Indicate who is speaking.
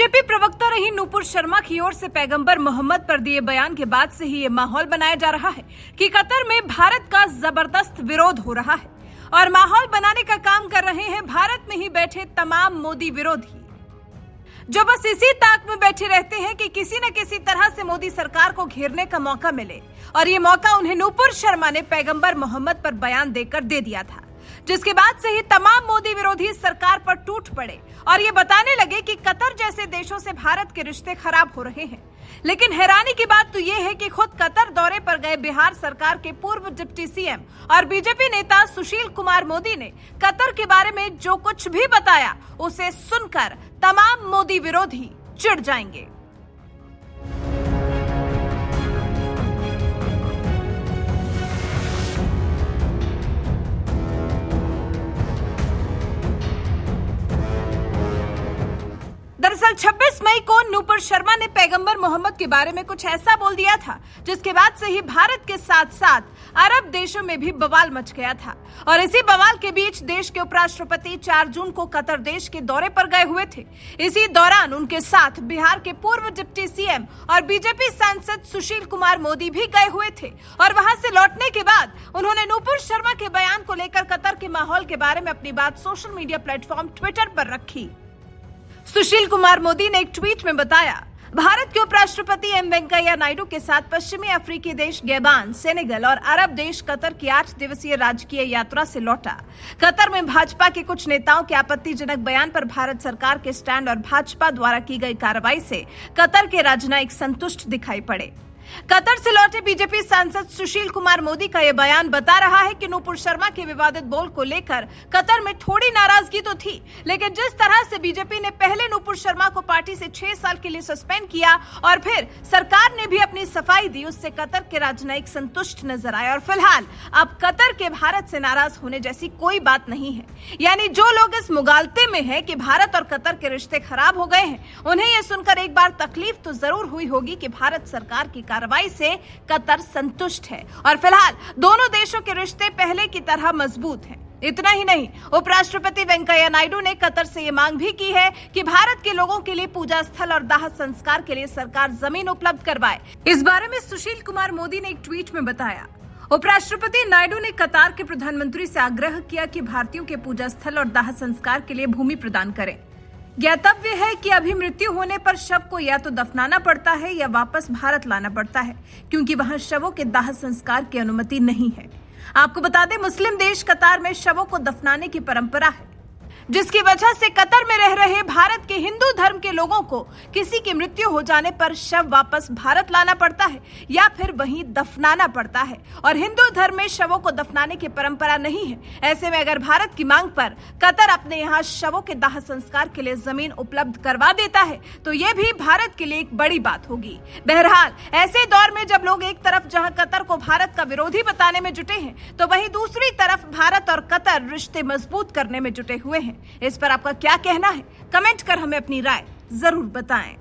Speaker 1: BJP प्रवक्ता रही नूपुर शर्मा की ओर से पैगंबर मोहम्मद पर दिए बयान के बाद से ही ये माहौल बनाया जा रहा है कि कतर में भारत का जबरदस्त विरोध हो रहा है और माहौल बनाने का काम कर रहे हैं भारत में ही बैठे तमाम मोदी विरोधी, जो बस इसी ताक में बैठे रहते हैं कि किसी न किसी तरह से मोदी सरकार को घेरने का मौका मिले। और ये मौका उन्हें नूपुर शर्मा ने पैगंबर मोहम्मद पर बयान देकर दे दिया था, जिसके बाद से ही तमाम मोदी विरोधी सरकार पर टूट पड़े और ये बताने लगे कि कतर जैसे देशों से भारत के रिश्ते खराब हो रहे हैं। लेकिन हैरानी की बात तो ये है कि खुद कतर दौरे पर गए बिहार सरकार के पूर्व डिप्टी सीएम और बीजेपी नेता सुशील कुमार मोदी ने कतर के बारे में जो कुछ भी बताया उसे सुनकर तमाम मोदी विरोधी चिढ़ जाएंगे। दरअसल 26 मई को नूपुर शर्मा ने पैगंबर मोहम्मद के बारे में कुछ ऐसा बोल दिया था, जिसके बाद से ही भारत के साथ साथ अरब देशों में भी बवाल मच गया था। और इसी बवाल के बीच देश के उपराष्ट्रपति 4 जून को कतर देश के दौरे पर गए हुए थे। इसी दौरान उनके साथ बिहार के पूर्व डिप्टी सीएम और बीजेपी सांसद सुशील कुमार मोदी भी गए हुए थे। और वहां से लौटने के बाद उन्होंने नूपुर शर्मा के बयान को लेकर कतर के माहौल के बारे में अपनी बात सोशल मीडिया प्लेटफॉर्म ट्विटर पर रखी। सुशील कुमार मोदी ने एक ट्वीट में बताया, भारत के उपराष्ट्रपति एम वेंकैया नायडू के साथ पश्चिमी अफ्रीकी देश गैबान, सेनेगल और अरब देश कतर की 8 दिवसीय राजकीय यात्रा से लौटा। कतर में भाजपा के कुछ नेताओं के आपत्तिजनक बयान पर भारत सरकार के स्टैंड और भाजपा द्वारा की गई कार्रवाई से कतर के राजनयिक संतुष्ट दिखाई पड़े। कतर से लौटे बीजेपी सांसद सुशील कुमार मोदी का यह बयान बता रहा है कि नूपुर शर्मा के विवादित बोल को लेकर कतर में थोड़ी नाराजगी तो थी, लेकिन जिस तरह से बीजेपी ने पहले नूपुर शर्मा को पार्टी से 6 साल के लिए सस्पेंड किया और फिर सरकार ने भी अपनी सफाई दी, उससे कतर के राजनयिक संतुष्ट नजर आए। और फिलहाल अब कतर के भारत से नाराज होने जैसी कोई बात नहीं है। यानी जो लोग इस मुगालते में है कि भारत और कतर के रिश्ते खराब हो गए हैं, उन्हें यह सुनकर एक बार तकलीफ तो जरूर हुई होगी कि भारत सरकार की कार्रवाई से कतर संतुष्ट है और फिलहाल दोनों देशों के रिश्ते पहले की तरह मजबूत हैं। इतना ही नहीं, उपराष्ट्रपति वेंकैया नायडू ने कतर से ये मांग भी की है कि भारत के लोगों के लिए पूजा स्थल और दाह संस्कार के लिए सरकार जमीन उपलब्ध करवाए। इस बारे में सुशील कुमार मोदी ने एक ट्वीट में बताया, उपराष्ट्रपति नायडू ने कतार के प्रधानमंत्री से आग्रह किया कि भारतीयों के पूजा स्थल और दाह संस्कार के लिए भूमि प्रदान करें। ज्ञातव्य है कि अभी मृत्यु होने पर शव को या तो दफनाना पड़ता है या वापस भारत लाना पड़ता है, क्योंकि वहां शवों के दाह संस्कार की अनुमति नहीं है। आपको बता दें, मुस्लिम देश कतार में शवों को दफनाने की परंपरा है, जिसकी वजह से कतर में रह रहे भारत के हिंदू धर्म के लोगों को किसी की मृत्यु हो जाने पर शव वापस भारत लाना पड़ता है या फिर वहीं दफनाना पड़ता है। और हिंदू धर्म में शवों को दफनाने की परंपरा नहीं है। ऐसे में अगर भारत की मांग पर कतर अपने यहाँ शवों के दाह संस्कार के लिए जमीन उपलब्ध करवा देता है तो ये भी भारत के लिए एक बड़ी बात होगी। बहरहाल ऐसे दौर में जब लोग एक तरफ जहाँ कतर को भारत का विरोधी बताने में जुटे हैं, तो वहीं दूसरी तरफ भारत और कतर रिश्ते मजबूत करने में जुटे हुए हैं। इस पर आपका क्या कहना है? कमेंट कर हमें अपनी राय जरूर बताएं।